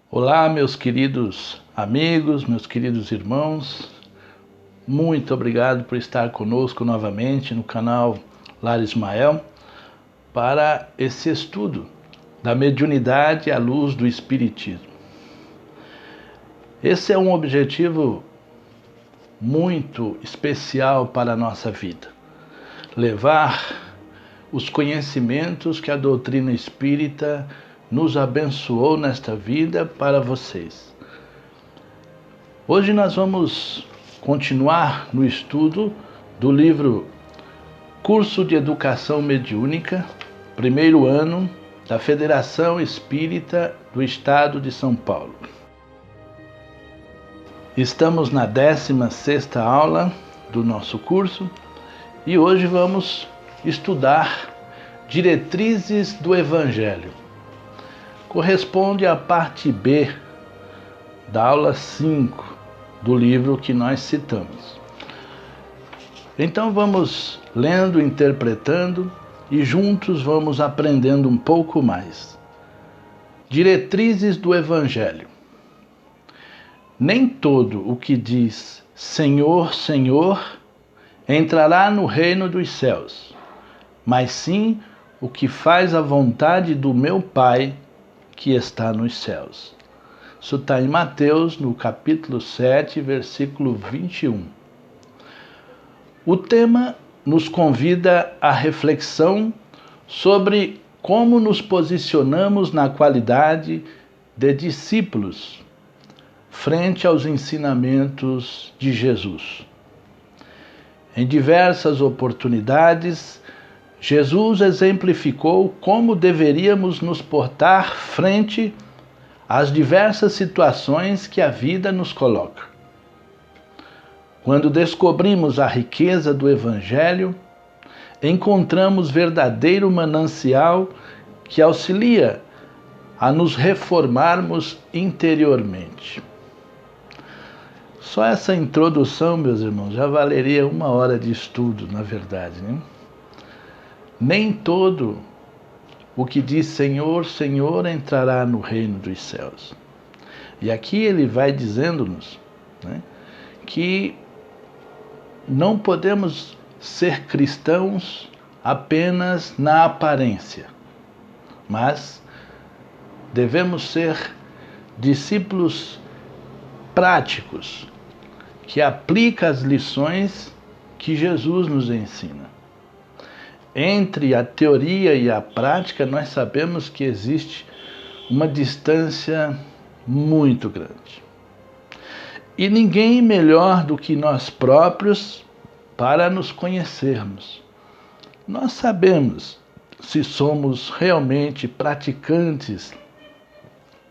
Olá, meus queridos amigos, meus queridos irmãos, muito obrigado por estar conosco novamente no canal Lar Ismael para esse estudo da mediunidade à luz do Espiritismo. Esse é um objetivo muito especial para a nossa vida, levar os conhecimentos que a doutrina espírita nos abençoou nesta vida para vocês. Hoje nós vamos continuar no estudo do livro Curso de Educação Mediúnica, primeiro ano, da Federação Espírita do Estado de São Paulo. Estamos na 16ª aula do nosso curso e hoje vamos estudar Diretrizes do Evangelho. Corresponde à parte B da aula 5 do livro que nós citamos. Então vamos lendo, interpretando e juntos vamos aprendendo um pouco mais. Diretrizes do Evangelho. Nem todo o que diz Senhor, Senhor entrará no reino dos céus, mas sim o que faz a vontade do meu Pai que está nos céus. Isso está em Mateus, no capítulo 7, versículo 21. O tema nos convida à reflexão sobre como nos posicionamos na qualidade de discípulos frente aos ensinamentos de Jesus. Em diversas oportunidades, Jesus exemplificou como deveríamos nos portar frente às diversas situações que a vida nos coloca. Quando descobrimos a riqueza do Evangelho, encontramos verdadeiro manancial que auxilia a nos reformarmos interiormente. Só essa introdução, meus irmãos, já valeria 1 hora de estudo, na verdade, né? Nem todo o que diz Senhor, Senhor entrará no reino dos céus. E aqui ele vai dizendo-nos, né, que não podemos ser cristãos apenas na aparência, mas devemos ser discípulos práticos, que aplicam as lições que Jesus nos ensina. Entre a teoria e a prática, nós sabemos que existe uma distância muito grande. E ninguém melhor do que nós próprios para nos conhecermos. Nós sabemos se somos realmente praticantes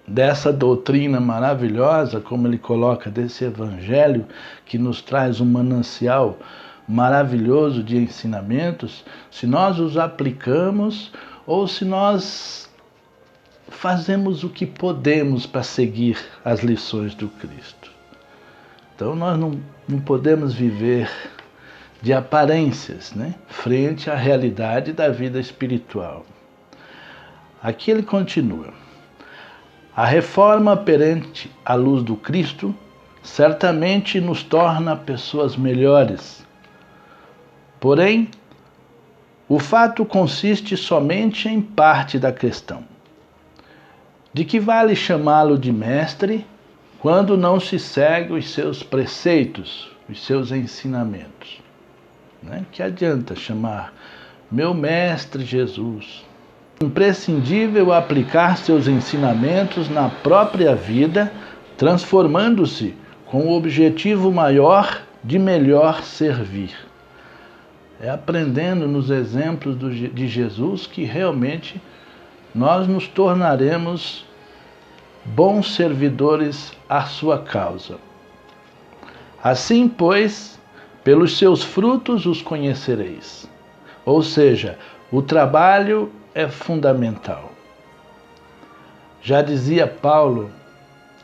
dessa doutrina maravilhosa, como ele coloca, desse Evangelho que nos traz um manancial maravilhoso de ensinamentos, se nós os aplicamos ou se nós fazemos o que podemos para seguir as lições do Cristo. Então nós não podemos viver de aparências, né, frente à realidade da vida espiritual. Aqui ele continua. A reforma perante a luz do Cristo certamente nos torna pessoas melhores. Porém, o fato consiste somente em parte da questão. De que vale chamá-lo de mestre quando não se segue os seus preceitos, os seus ensinamentos? Né? Que adianta chamar meu mestre Jesus? Imprescindível aplicar seus ensinamentos na própria vida, transformando-se com o objetivo maior de melhor servir. É aprendendo nos exemplos de Jesus que realmente nós nos tornaremos bons servidores à sua causa. Assim, pois, pelos seus frutos os conhecereis. Ou seja, o trabalho é fundamental. Já dizia Paulo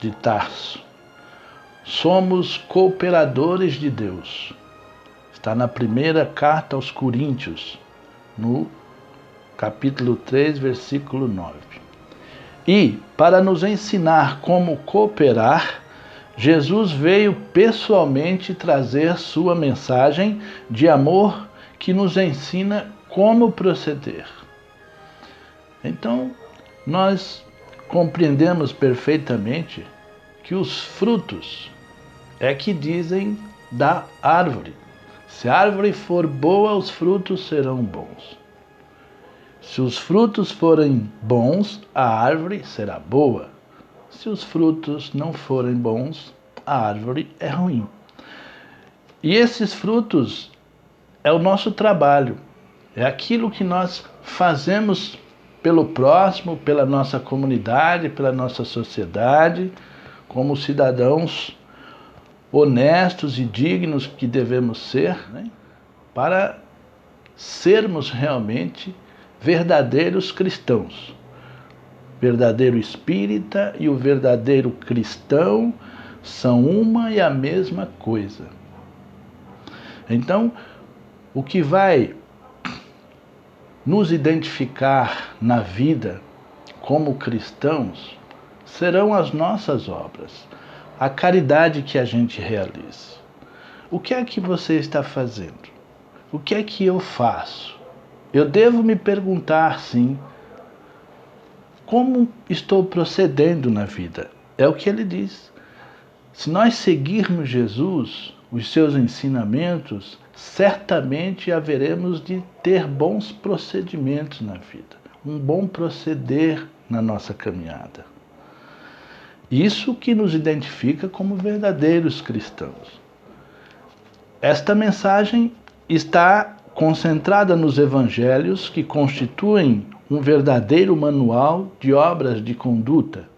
de Tarso, somos cooperadores de Deus. Está na primeira carta aos Coríntios, no capítulo 3, versículo 9. E, para nos ensinar como cooperar, Jesus veio pessoalmente trazer sua mensagem de amor que nos ensina como proceder. Então, nós compreendemos perfeitamente que os frutos é que dizem da árvore. Se a árvore for boa, os frutos serão bons. Se os frutos forem bons, a árvore será boa. Se os frutos não forem bons, a árvore é ruim. E esses frutos é o nosso trabalho, é aquilo que nós fazemos pelo próximo, pela nossa comunidade, pela nossa sociedade, como cidadãos honestos e dignos que devemos ser, né? Para sermos realmente verdadeiros cristãos. Verdadeiro espírita e o verdadeiro cristão são uma e a mesma coisa. Então, o que vai nos identificar na vida como cristãos serão as nossas obras, a caridade que a gente realiza. O que é que você está fazendo? O que é que eu faço? Eu devo me perguntar, sim, como estou procedendo na vida? É o que ele diz. Se nós seguirmos Jesus, os seus ensinamentos, certamente haveremos de ter bons procedimentos na vida, um bom proceder na nossa caminhada. Isso que nos identifica como verdadeiros cristãos. Esta mensagem está concentrada nos evangelhos que constituem um verdadeiro manual de obras de conduta.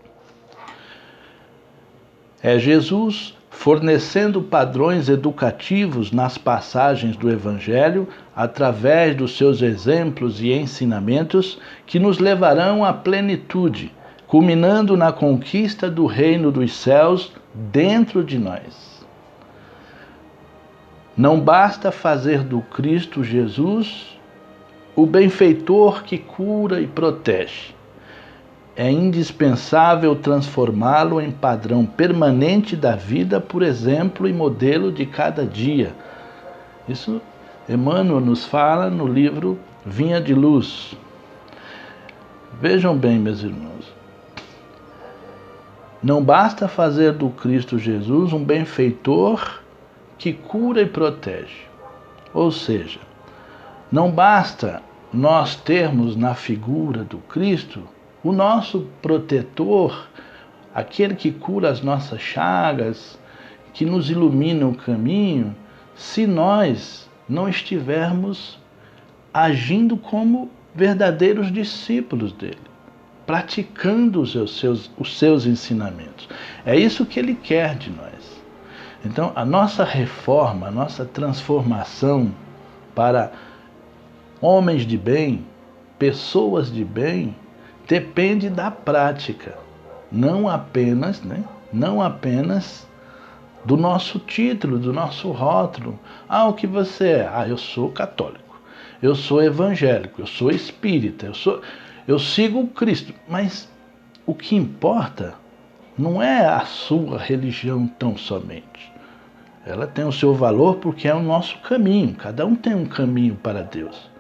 É Jesus fornecendo padrões educativos nas passagens do Evangelho, através dos seus exemplos e ensinamentos, que nos levarão à plenitude, culminando na conquista do reino dos céus dentro de nós. Não basta fazer do Cristo Jesus o benfeitor que cura e protege. É indispensável transformá-lo em padrão permanente da vida, por exemplo e modelo de cada dia. Isso Emmanuel nos fala no livro Vinha de Luz. Vejam bem, meus irmãos, não basta fazer do Cristo Jesus um benfeitor que cura e protege. Ou seja, não basta nós termos na figura do Cristo o nosso protetor, aquele que cura as nossas chagas, que nos ilumina o caminho, se nós não estivermos agindo como verdadeiros discípulos dele, praticando os seus ensinamentos. É isso que ele quer de nós. Então, a nossa reforma, a nossa transformação para homens de bem, pessoas de bem, depende da prática, não apenas do nosso título, do nosso rótulo. Ah, o que você é? Ah, eu sou católico, eu sou evangélico, eu sou espírita, eu sigo o Cristo. Mas o que importa não é a sua religião tão somente. Ela tem o seu valor porque é o nosso caminho, cada um tem um caminho para Deus.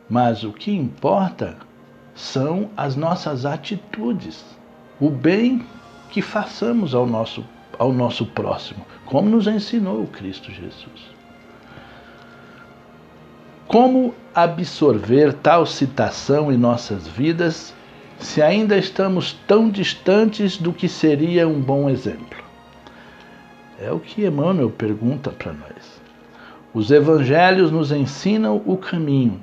Mas o que importa são as nossas atitudes, o bem que façamos ao nosso próximo, como nos ensinou o Cristo Jesus. Como absorver tal citação em nossas vidas se ainda estamos tão distantes do que seria um bom exemplo? É o que Emmanuel pergunta para nós. Os evangelhos nos ensinam o caminho,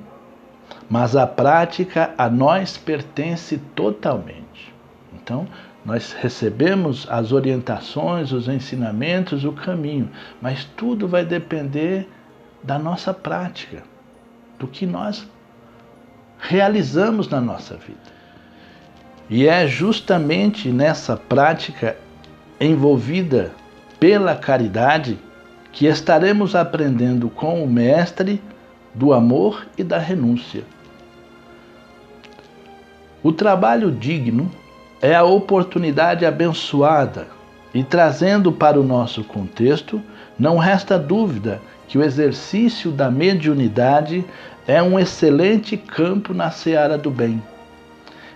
mas a prática a nós pertence totalmente. Então, nós recebemos as orientações, os ensinamentos, o caminho, mas tudo vai depender da nossa prática, do que nós realizamos na nossa vida. E é justamente nessa prática envolvida pela caridade que estaremos aprendendo com o Mestre do amor e da renúncia. O trabalho digno é a oportunidade abençoada. E trazendo para o nosso contexto, não resta dúvida que o exercício da mediunidade é um excelente campo na seara do bem.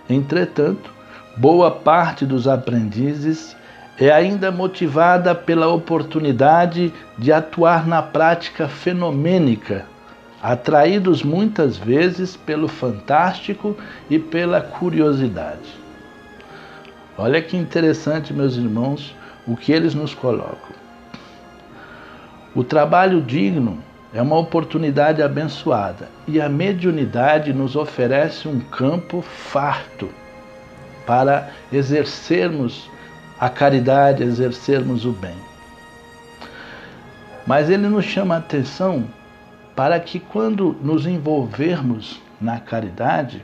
Entretanto, boa parte dos aprendizes é ainda motivada pela oportunidade de atuar na prática fenomênica, atraídos muitas vezes pelo fantástico e pela curiosidade. Olha que interessante, meus irmãos, o que eles nos colocam. O trabalho digno é uma oportunidade abençoada e a mediunidade nos oferece um campo farto para exercermos a caridade, exercermos o bem. Mas ele nos chama a atenção para que quando nos envolvermos na caridade,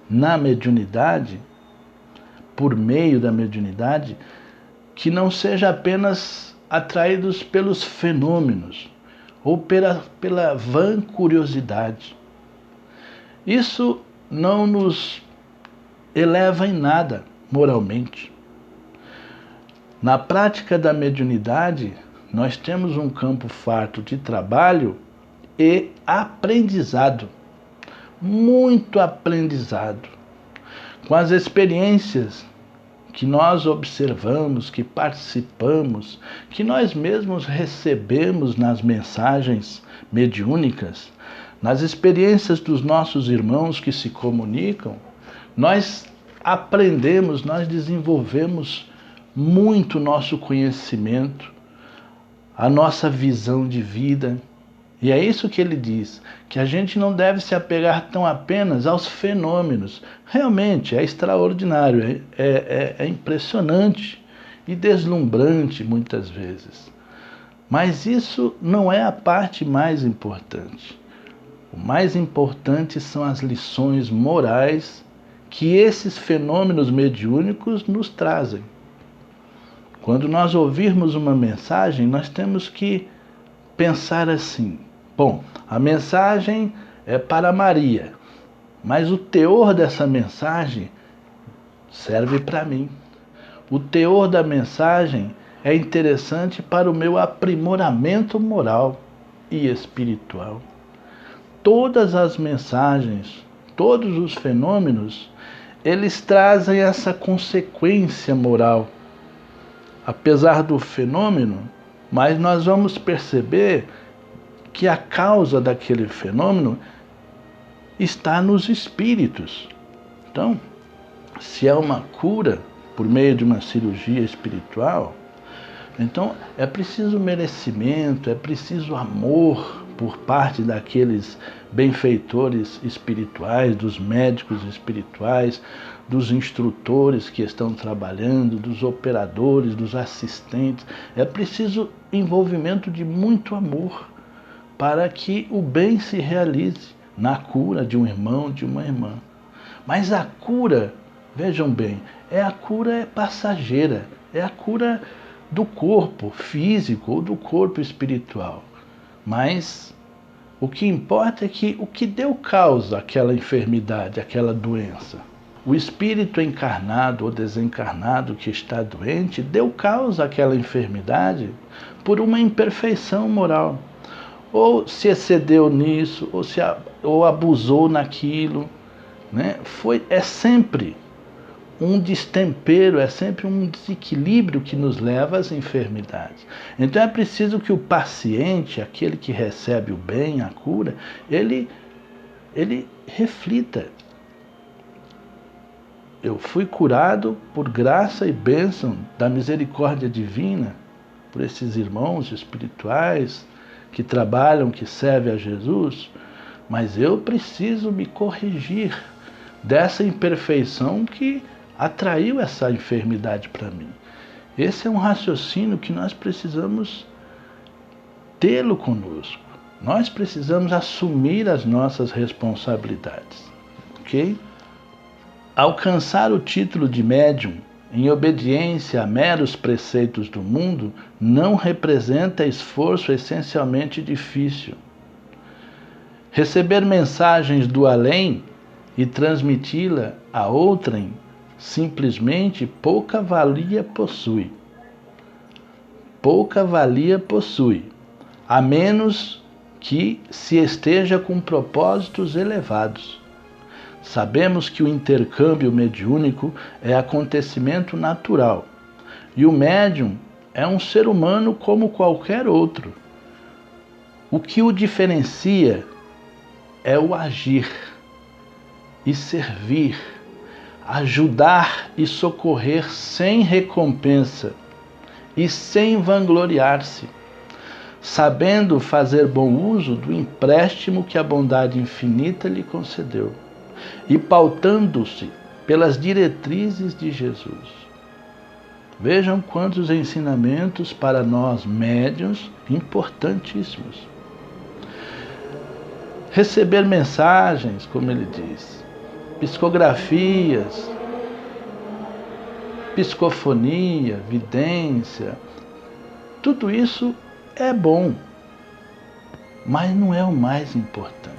na mediunidade, por meio da mediunidade, que não seja apenas atraídos pelos fenômenos ou pela vã curiosidade. Isso não nos eleva em nada moralmente. Na prática da mediunidade, nós temos um campo farto de trabalho e aprendizado, muito aprendizado, com as experiências que nós observamos, que participamos, que nós mesmos recebemos nas mensagens mediúnicas, nas experiências dos nossos irmãos que se comunicam, nós aprendemos, nós desenvolvemos muito nosso conhecimento, a nossa visão de vida. E é isso que ele diz, que a gente não deve se apegar tão apenas aos fenômenos. Realmente é extraordinário, é impressionante e deslumbrante muitas vezes. Mas isso não é a parte mais importante. O mais importante são as lições morais que esses fenômenos mediúnicos nos trazem. Quando nós ouvirmos uma mensagem, nós temos que pensar assim: bom, a mensagem é para Maria, mas o teor dessa mensagem serve para mim. O teor da mensagem é interessante para o meu aprimoramento moral e espiritual. Todas as mensagens, todos os fenômenos, eles trazem essa consequência moral. Apesar do fenômeno, mas nós vamos perceber que a causa daquele fenômeno está nos espíritos. Então, se é uma cura por meio de uma cirurgia espiritual, então é preciso merecimento, é preciso amor por parte daqueles benfeitores espirituais, dos médicos espirituais, dos instrutores que estão trabalhando, dos operadores, dos assistentes. É preciso envolvimento de muito amor para que o bem se realize na cura de um irmão, de uma irmã. Mas a cura, vejam bem, a cura é passageira, é a cura do corpo físico ou do corpo espiritual. Mas o que importa é que o que deu causa àquela enfermidade, àquela doença, o espírito encarnado ou desencarnado que está doente deu causa àquela enfermidade por uma imperfeição moral. Ou se excedeu nisso, ou abusou naquilo, né? É sempre um destempero, é sempre um desequilíbrio que nos leva às enfermidades. Então é preciso que o paciente, aquele que recebe o bem, a cura, ele reflita: eu fui curado por graça e bênção da misericórdia divina, por esses irmãos espirituais que trabalham, que servem a Jesus, mas eu preciso me corrigir dessa imperfeição que atraiu essa enfermidade para mim. Esse é um raciocínio que nós precisamos tê-lo conosco. Nós precisamos assumir as nossas responsabilidades, ok? Alcançar o título de médium em obediência a meros preceitos do mundo não representa esforço essencialmente difícil. Receber mensagens do além e transmiti-la a outrem simplesmente pouca valia possui. Pouca valia possui, a menos que se esteja com propósitos elevados. Sabemos que o intercâmbio mediúnico é acontecimento natural e o médium é um ser humano como qualquer outro. O que o diferencia é o agir e servir, ajudar e socorrer sem recompensa e sem vangloriar-se, sabendo fazer bom uso do empréstimo que a bondade infinita lhe concedeu e pautando-se pelas diretrizes de Jesus. Vejam quantos ensinamentos para nós médiuns importantíssimos. Receber mensagens, como ele diz, psicografias, psicofonia, vidência, tudo isso é bom, mas não é o mais importante.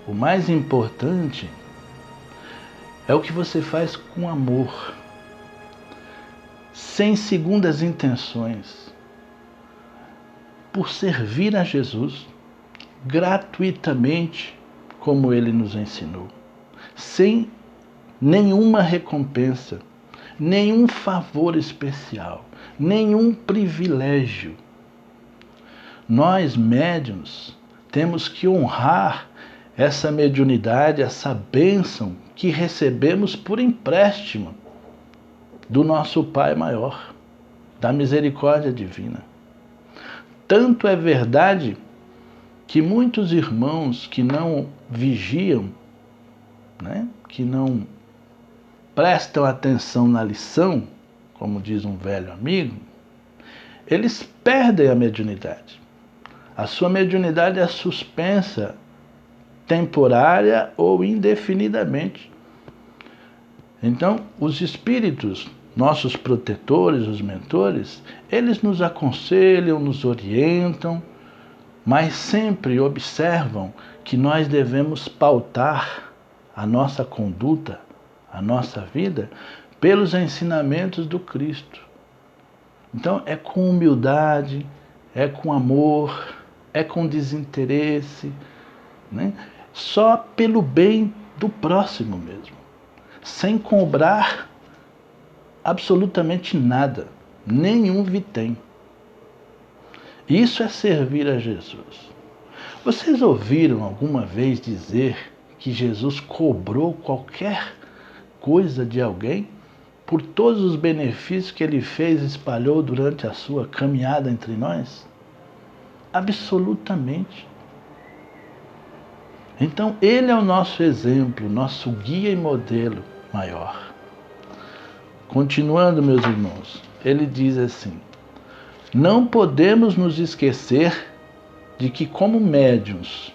O mais importante é o que você faz com amor, sem segundas intenções, por servir a Jesus gratuitamente, como ele nos ensinou, sem nenhuma recompensa, nenhum favor especial, nenhum privilégio. Nós, médiuns, temos que honrar essa mediunidade, essa bênção que recebemos por empréstimo do nosso Pai maior, da misericórdia divina. Tanto é verdade que muitos irmãos que não vigiam, que não prestam atenção na lição, como diz um velho amigo, eles perdem a mediunidade. A sua mediunidade é suspensa, temporária ou indefinidamente. Então, os espíritos, nossos protetores, os mentores, eles nos aconselham, nos orientam, mas sempre observam que nós devemos pautar a nossa conduta, a nossa vida, pelos ensinamentos do Cristo. Então, é com humildade, é com amor, é com desinteresse, só pelo bem do próximo mesmo, sem cobrar absolutamente nada, nenhum vitém. Isso é servir a Jesus. Vocês ouviram alguma vez dizer que Jesus cobrou qualquer coisa de alguém por todos os benefícios que ele fez e espalhou durante a sua caminhada entre nós? Absolutamente. Então, ele é o nosso exemplo, nosso guia e modelo maior. Continuando, meus irmãos, ele diz assim: não podemos nos esquecer de que, como médiuns,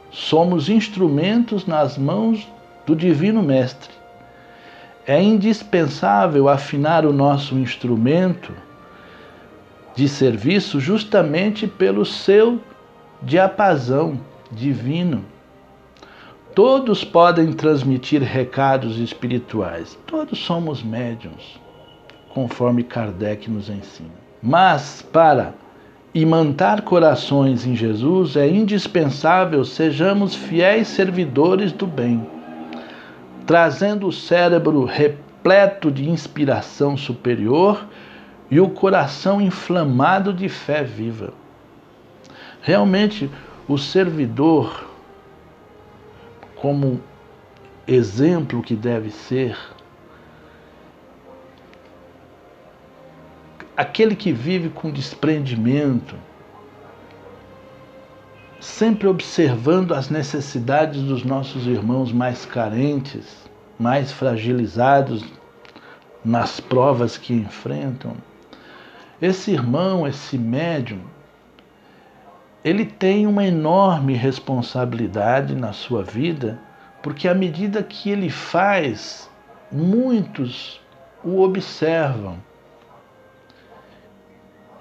somos instrumentos nas mãos do Divino Mestre. É indispensável afinar o nosso instrumento de serviço justamente pelo seu diapasão divino. Todos podem transmitir recados espirituais. Todos somos médiuns, conforme Kardec nos ensina. Mas para imantar corações em Jesus é indispensável sejamos fiéis servidores do bem, trazendo o cérebro repleto de inspiração superior e o coração inflamado de fé viva. Realmente, o servidor, como exemplo que deve ser, aquele que vive com desprendimento, sempre observando as necessidades dos nossos irmãos mais carentes, mais fragilizados nas provas que enfrentam. Esse irmão, esse médium, ele tem uma enorme responsabilidade na sua vida, porque à medida que ele faz, muitos o observam.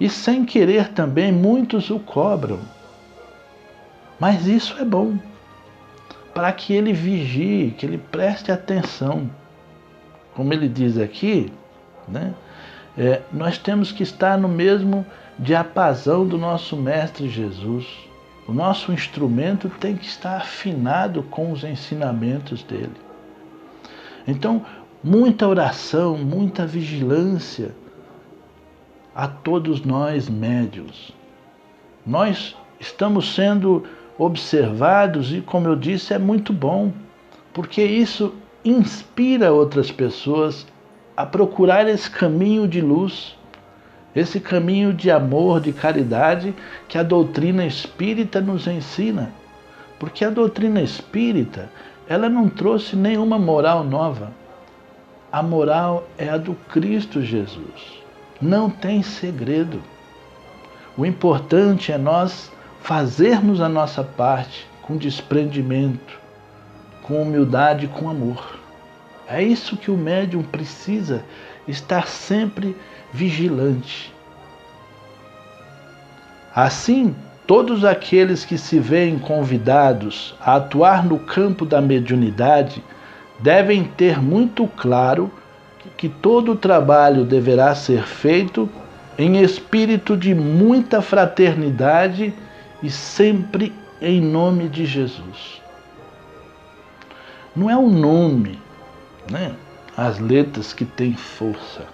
E sem querer também, muitos o cobram. Mas isso é bom, para que ele vigie, que ele preste atenção. como ele diz aqui, né? Nós temos que estar no mesmo diapasão do nosso Mestre Jesus. O nosso instrumento tem que estar afinado com os ensinamentos dele. Então, muita oração, muita vigilância a todos nós médiuns. Nós estamos sendo observados e, como eu disse, é muito bom, porque isso inspira outras pessoas a procurar esse caminho de luz, esse caminho de amor, de caridade que a doutrina espírita nos ensina. Porque a doutrina espírita, ela não trouxe nenhuma moral nova. A moral é a do Cristo Jesus. Não tem segredo. O importante é nós fazermos a nossa parte com desprendimento, com humildade e com amor. É isso que o médium precisa, estar sempre vigilante. Assim, todos aqueles que se veem convidados a atuar no campo da mediunidade devem ter muito claro que todo o trabalho deverá ser feito em espírito de muita fraternidade e sempre em nome de Jesus. Não é o nome, né? As letras que têm força.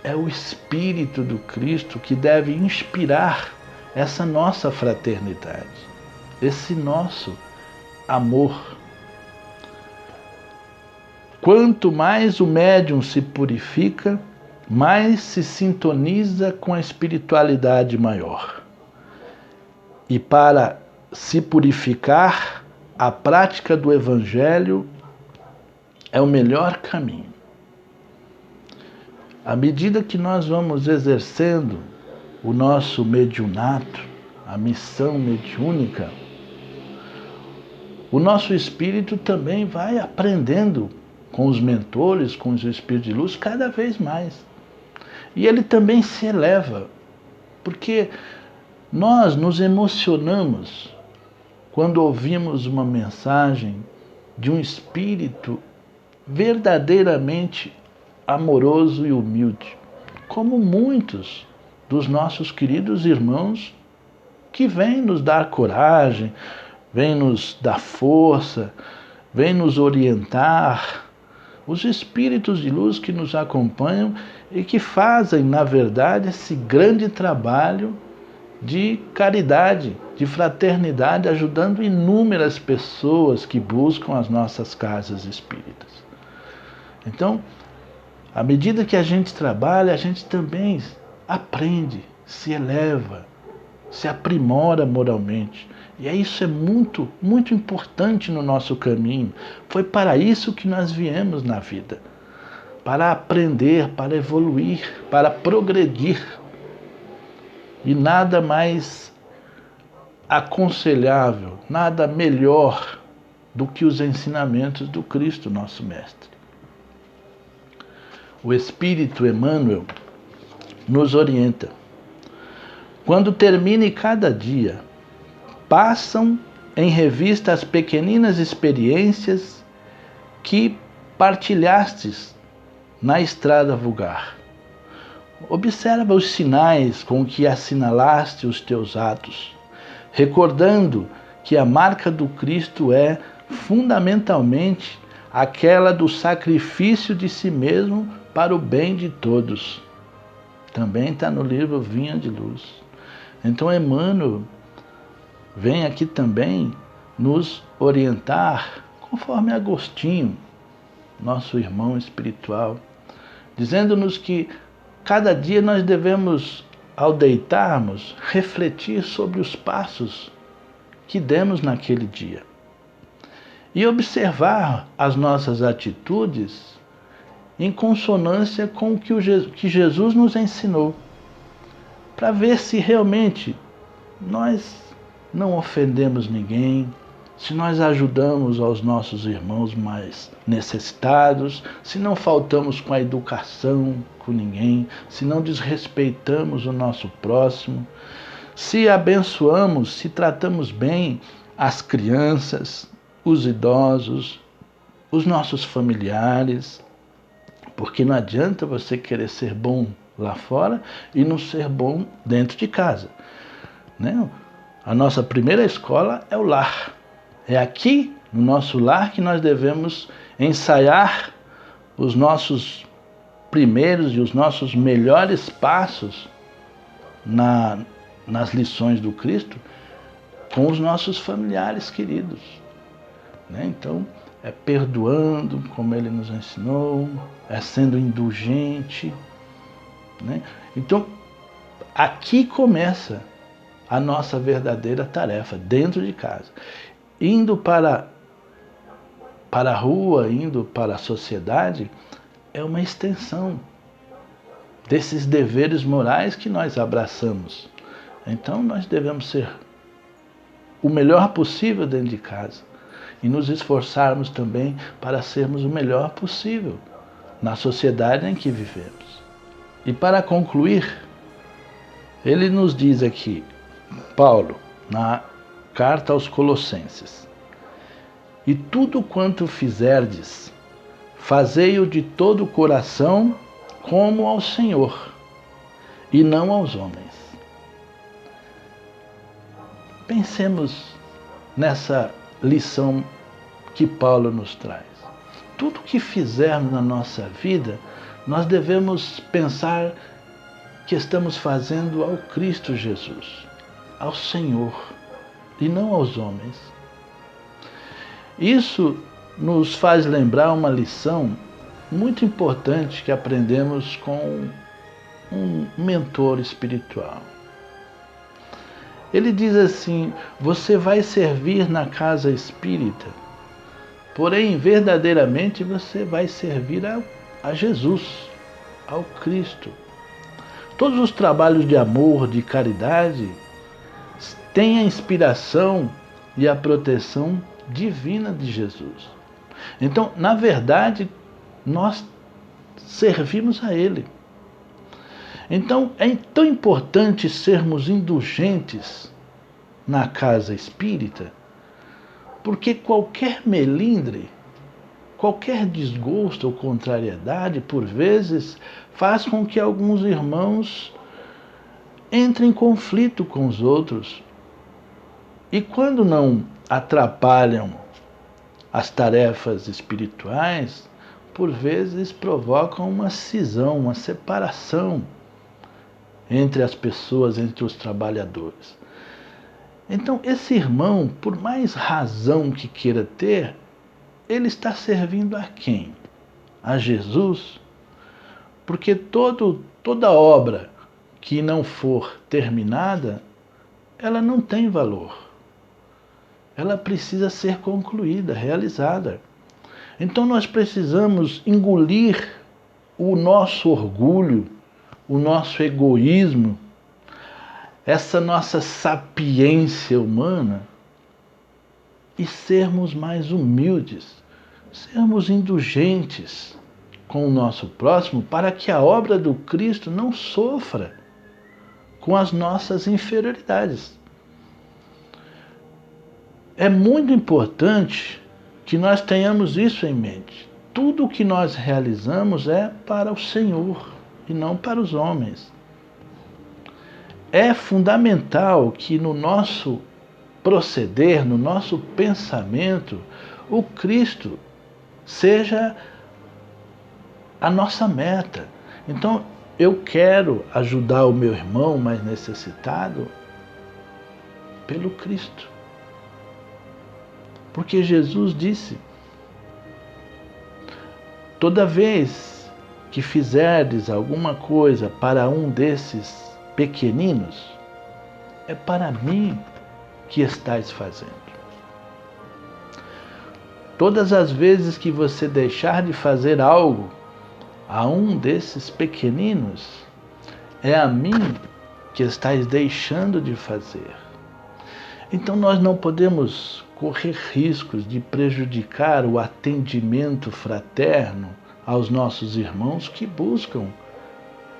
É o Espírito do Cristo que deve inspirar essa nossa fraternidade, esse nosso amor. Quanto mais o médium se purifica, mais se sintoniza com a espiritualidade maior. E para se purificar, a prática do Evangelho é o melhor caminho. À medida que nós vamos exercendo o nosso mediunato, a missão mediúnica, o nosso espírito também vai aprendendo com os mentores, com os espíritos de luz, cada vez mais. E ele também se eleva, porque nós nos emocionamos quando ouvimos uma mensagem de um espírito verdadeiramente amoroso e humilde, como muitos dos nossos queridos irmãos que vêm nos dar coragem, vêm nos dar força, vêm nos orientar, os espíritos de luz que nos acompanham e que fazem, na verdade, esse grande trabalho de caridade, de fraternidade, ajudando inúmeras pessoas que buscam as nossas casas espíritas. Então, à medida que a gente trabalha, a gente também aprende, se eleva, se aprimora moralmente. E isso é muito, muito importante no nosso caminho. Foi para isso que nós viemos na vida. Para aprender, para evoluir, para progredir. E nada mais aconselhável, nada melhor do que os ensinamentos do Cristo, nosso Mestre. O Espírito Emmanuel nos orienta. Quando termine cada dia, passam em revista as pequeninas experiências que partilhastes na estrada vulgar. Observa os sinais com que assinalaste os teus atos, recordando que a marca do Cristo é, fundamentalmente, aquela do sacrifício de si mesmo para o bem de todos. Também está no livro Vinha de Luz. Então Emmanuel vem aqui também nos orientar, conforme Agostinho, nosso irmão espiritual, dizendo-nos que cada dia nós devemos, ao deitarmos, refletir sobre os passos que demos naquele dia e observar as nossas atitudes em consonância com o que Jesus nos ensinou, para ver se realmente nós não ofendemos ninguém, se nós ajudamos aos nossos irmãos mais necessitados, se não faltamos com a educação com ninguém, se não desrespeitamos o nosso próximo, se abençoamos, se tratamos bem as crianças, os idosos, os nossos familiares, Porque não adianta você querer ser bom lá fora e não ser bom dentro de casa, né? A nossa primeira escola é o lar. É aqui, no nosso lar, que nós devemos ensaiar os nossos primeiros e os nossos melhores passos nas lições do Cristo com os nossos familiares queridos, né? Então, é perdoando, como Ele nos ensinou, é sendo indulgente, né? Então, aqui começa a nossa verdadeira tarefa, dentro de casa. Indo para a rua, indo para a sociedade, é uma extensão desses deveres morais que nós abraçamos. Então, nós devemos ser o melhor possível dentro de casa e nos esforçarmos também para sermos o melhor possível na sociedade em que vivemos. E para concluir, ele nos diz aqui, Paulo, na carta aos Colossenses: e tudo quanto fizerdes, fazei-o de todo o coração como ao Senhor, e não aos homens. Pensemos nessa lição que Paulo nos traz. Tudo que fizermos na nossa vida, nós devemos pensar que estamos fazendo ao Cristo Jesus, ao Senhor, e não aos homens. Isso nos faz lembrar uma lição muito importante que aprendemos com um mentor espiritual. Ele diz assim: você vai servir na casa espírita, porém verdadeiramente você vai servir a Jesus, ao Cristo. Todos os trabalhos de amor, de caridade, têm a inspiração e a proteção divina de Jesus. Então, na verdade, nós servimos a Ele. Então, é tão importante sermos indulgentes na casa espírita, porque qualquer melindre, qualquer desgosto ou contrariedade, por vezes, faz com que alguns irmãos entrem em conflito com os outros. E quando não atrapalham as tarefas espirituais, por vezes provocam uma cisão, uma separação entre as pessoas, entre os trabalhadores. Então, esse irmão, por mais razão que queira ter, ele está servindo a quem? A Jesus? Porque toda obra que não for terminada, ela não tem valor. Ela precisa ser concluída, realizada. Então nós precisamos engolir o nosso orgulho, o nosso egoísmo, essa nossa sapiência humana e sermos mais humildes, sermos indulgentes com o nosso próximo para que a obra do Cristo não sofra com as nossas inferioridades. É muito importante que nós tenhamos isso em mente. Tudo o que nós realizamos é para o Senhor e não para os homens. É fundamental que no nosso proceder, no nosso pensamento, o Cristo seja a nossa meta. Então, eu quero ajudar o meu irmão mais necessitado pelo Cristo. Porque Jesus disse: toda vez que fizerdes alguma coisa para um desses pequeninos, é para mim que estáis fazendo. Todas as vezes que você deixar de fazer algo a um desses pequeninos, é a mim que estáis deixando de fazer. Então nós não podemos correr riscos de prejudicar o atendimento fraterno aos nossos irmãos que buscam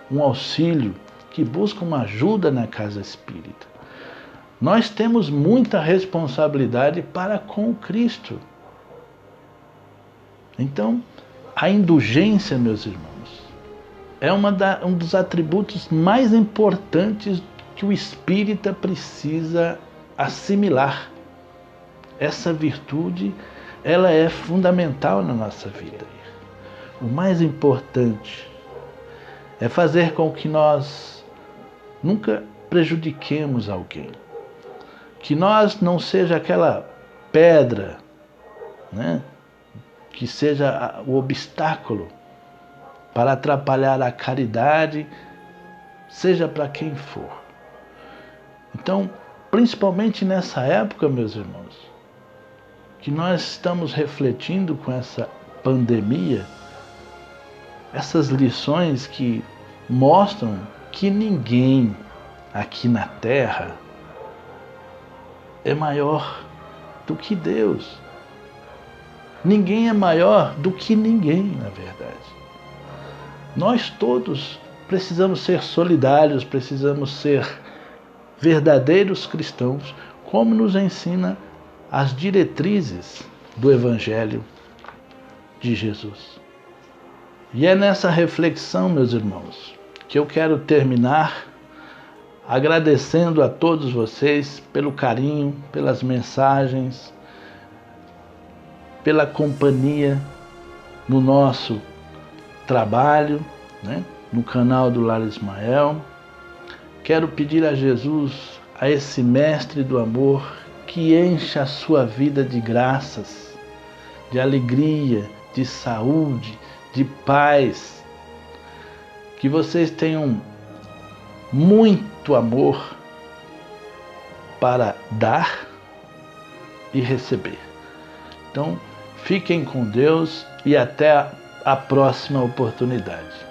um auxílio, que buscam uma ajuda na casa espírita. Nós temos muita responsabilidade para com Cristo. Então, A indulgência, meus irmãos, é um dos atributos mais importantes que o espírita precisa assimilar. Essa virtude, ela é fundamental na nossa vida. O mais importante é fazer com que nós nunca prejudiquemos alguém. Que nós não seja aquela pedra, né, que seja o obstáculo para atrapalhar a caridade, seja para quem for. Então, principalmente nessa época, meus irmãos, que nós estamos refletindo com essa pandemia, essas lições que mostram que ninguém aqui na Terra é maior do que Deus. Ninguém é maior do que ninguém, na verdade. Nós todos precisamos ser solidários, precisamos ser verdadeiros cristãos, como nos ensina as diretrizes do Evangelho de Jesus. E é nessa reflexão, meus irmãos, que eu quero terminar agradecendo a todos vocês pelo carinho, pelas mensagens, pela companhia no nosso trabalho, né, no canal do Lar Ismael. Quero pedir a Jesus, a esse mestre do amor, que encha a sua vida de graças, de alegria, de saúde, de paz. Que vocês tenham muito amor para dar e receber. Então, fiquem com Deus e até a próxima oportunidade.